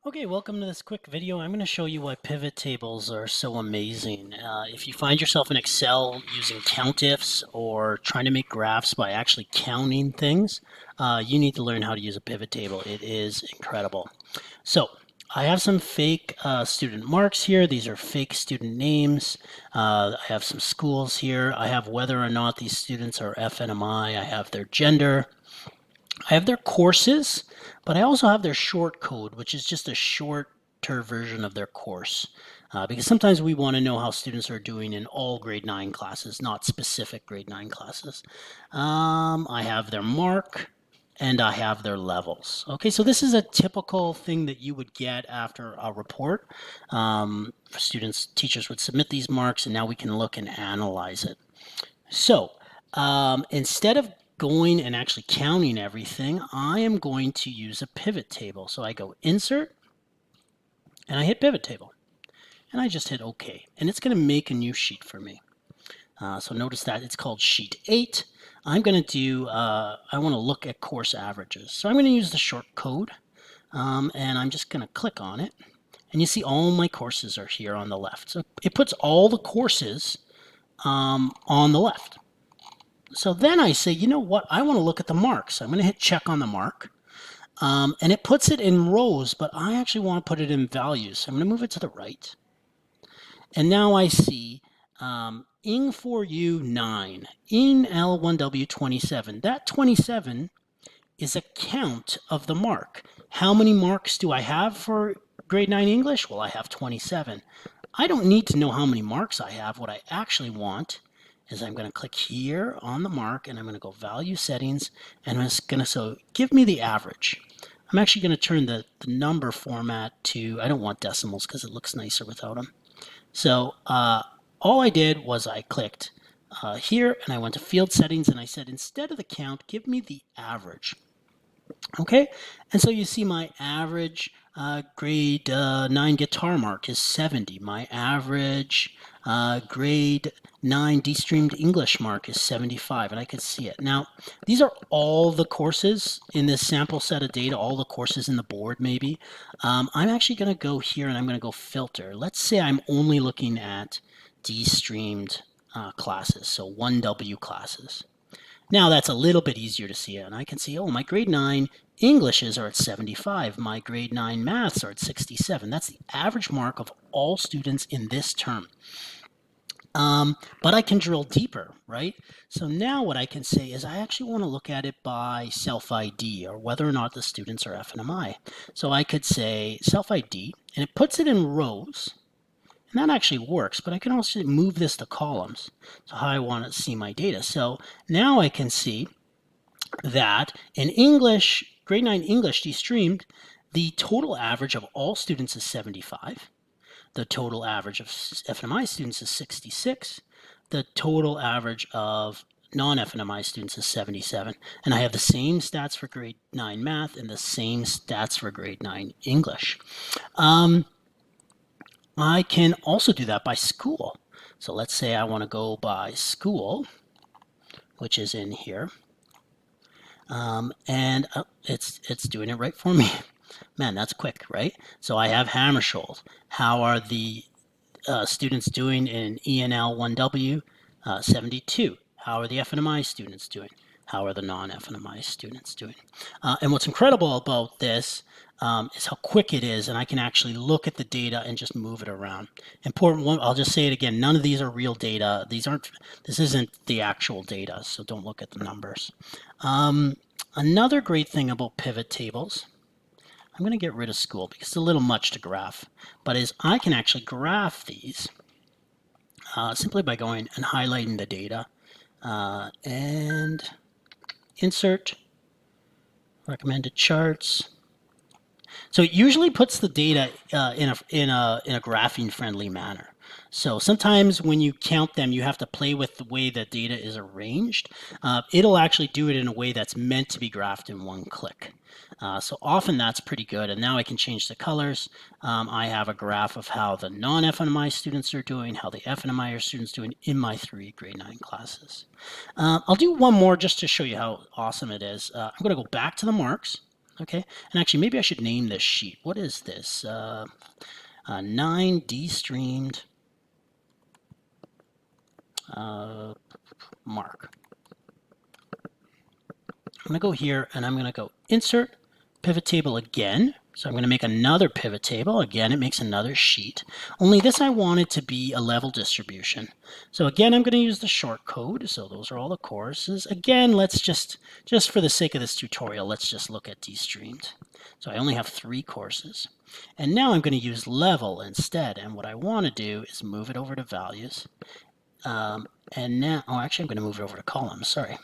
Okay, welcome to this quick video. I'm going to show you why pivot tables are so amazing. If you find yourself in Excel using COUNTIFs or trying to make graphs by actually counting things, you need to learn how to use a pivot table. It is incredible. So I have some fake student marks here. These are fake student names. I have some schools here. I have whether or not these students are FNMI. I have their gender. I have their courses, but I also have their short code, which is just a shorter version of their course. Because sometimes we want to know how students are doing in all grade 9 classes, not specific grade 9 classes. I have their mark and I have their levels. Okay, so this is a typical thing that you would get after a report. Students, teachers would submit these marks and now we can look and analyze it. So instead of going and actually counting everything, I am going to use a pivot table. So I go Insert, and I hit Pivot Table. And I just hit OK. And it's going to make a new sheet for me. So notice that it's called Sheet 8. I'm going to do, I want to look at course averages. So I'm going to use the short code. And I'm just going to click on it. And you see all my courses are here on the left. So it puts all the courses on the left. So then I say, you know what? I want to look at the marks. I'm going to hit check on the mark. And it puts it in rows, but I actually want to put it in values. So I'm going to move it to the right. And now I see Ing4U 9, in L1W 27. That 27 is a count of the mark. How many marks do I have for grade 9 English? Well, I have 27. I don't need to know how many marks I have. What I actually want is I'm going to click here on the mark and I'm going to go value settings and I'm just going to give me the average. I'm actually going to turn the number format to, I don't want decimals because it looks nicer without them. So all I did was I clicked here and I went to field settings and I said instead of the count, give me the average. Okay, and so you see my average grade 9 guitar mark is 70. My average grade 9 D-streamed English mark is 75, and I can see it. Now, these are all the courses in this sample set of data, all the courses in the board maybe. I'm actually going to go here and I'm going to go filter. Let's say I'm only looking at D-streamed classes, so 1W classes. Now that's a little bit easier to see, and I can see, oh, my grade 9 Englishes are at 75. My grade 9 maths are at 67. That's the average mark of all students in this term. But I can drill deeper, right? So now what I can say is I actually want to look at it by self-ID or whether or not the students are FNMI. So I could say self-ID, and it puts it in rows. And that actually works, but I can also move this to columns. So how I want to see my data. So now I can see that in English, grade 9 English D-streamed, the total average of all students is 75. The total average of FNMI students is 66. The total average of non-FNMI students is 77. And I have the same stats for grade 9 math and the same stats for grade 9 English. I can also do that by school. So let's say I want to go by school, which is in here. And it's doing it right for me. Man, that's quick, right? So I have Hammarskjold. How are the students doing in ENL 1W? 72. How are the FNMI students doing? How are the non-FNMI students doing? And what's incredible about this is how quick it is, and I can actually look at the data and just move it around. Important one, I'll just say it again, none of these are real data. This isn't the actual data, so don't look at the numbers. Another great thing about pivot tables, I'm going to get rid of school because it's a little much to graph, but is I can actually graph these simply by going and highlighting the data and insert recommended charts. So it usually puts the data in a graphing friendly manner. So sometimes when you count them, you have to play with the way that data is arranged. It'll actually do it in a way that's meant to be graphed in one click. So often that's pretty good. And now I can change the colors. I have a graph of how the non-FNMI students are doing, how the FNMI students doing in my 3 grade 9 classes. I'll do one more just to show you how awesome it is. I'm going to go back to the marks. Okay, and actually maybe I should name this sheet. What is this? 9 de-streamed mark. I'm going to go here and I'm going to go insert pivot table again. So I'm going to make another pivot table. Again, it makes another sheet. Only this I want it to be a level distribution. So again, I'm going to use the short code. So those are all the courses. Again, let's just for the sake of this tutorial, let's just look at de-streamed. So I only have 3 courses. And now I'm going to use level instead. And what I want to do is move it over to values. And now, oh, actually, I'm going to move it over to columns. Sorry.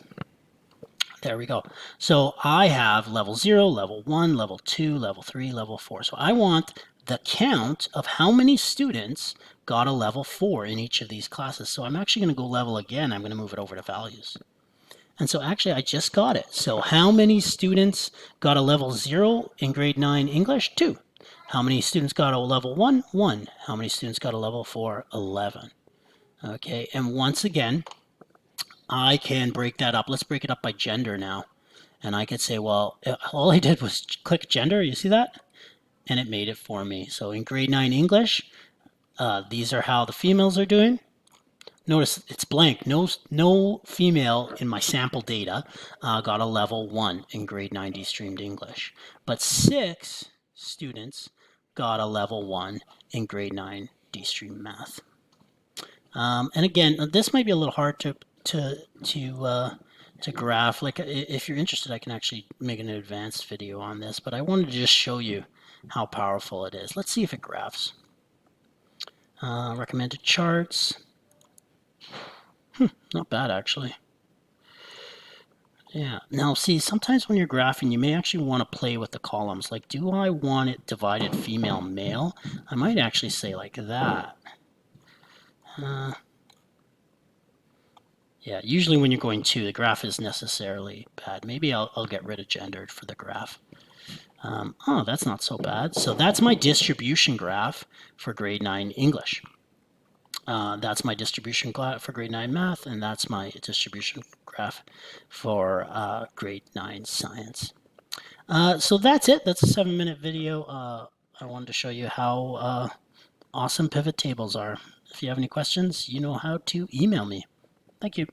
There we go. So I have level 0, level 1, level 2, level 3, level 4. So I want the count of how many students got a level 4 in each of these classes. So I'm actually going to go level again. I'm going to move it over to values. And so actually I just got it. So how many students got a level 0 in grade 9 English? 2. How many students got a level 1? 1. How many students got a level 4? 11. Okay, and once again, I can break that up. Let's break it up by gender now. And I could say, well, all I did was click gender. You see that? And it made it for me. So in grade 9 English, these are how the females are doing. Notice it's blank. No female in my sample data got a level 1 in grade 9 de-streamed English. But 6 students got a level 1 in grade 9 de-streamed math. And again, this might be a little hard to graph. Like if you're interested, I can actually make an advanced video on this, but I wanted to just show you how powerful it is. Let's see if it graphs. Recommended charts. Not bad, actually. Yeah. Now, see, sometimes when you're graphing, you may actually want to play with the columns. Like, do I want it divided female, male? I might actually say like that. Yeah, usually when you're going 2, the graph is necessarily bad. Maybe I'll get rid of gendered for the graph. Oh, that's not so bad. So that's my distribution graph for grade 9 English. That's my distribution graph for grade 9 math, and that's my distribution graph for grade 9 science. So that's it. That's a 7-minute video. I wanted to show you how awesome pivot tables are. If you have any questions, you know how to email me. Thank you.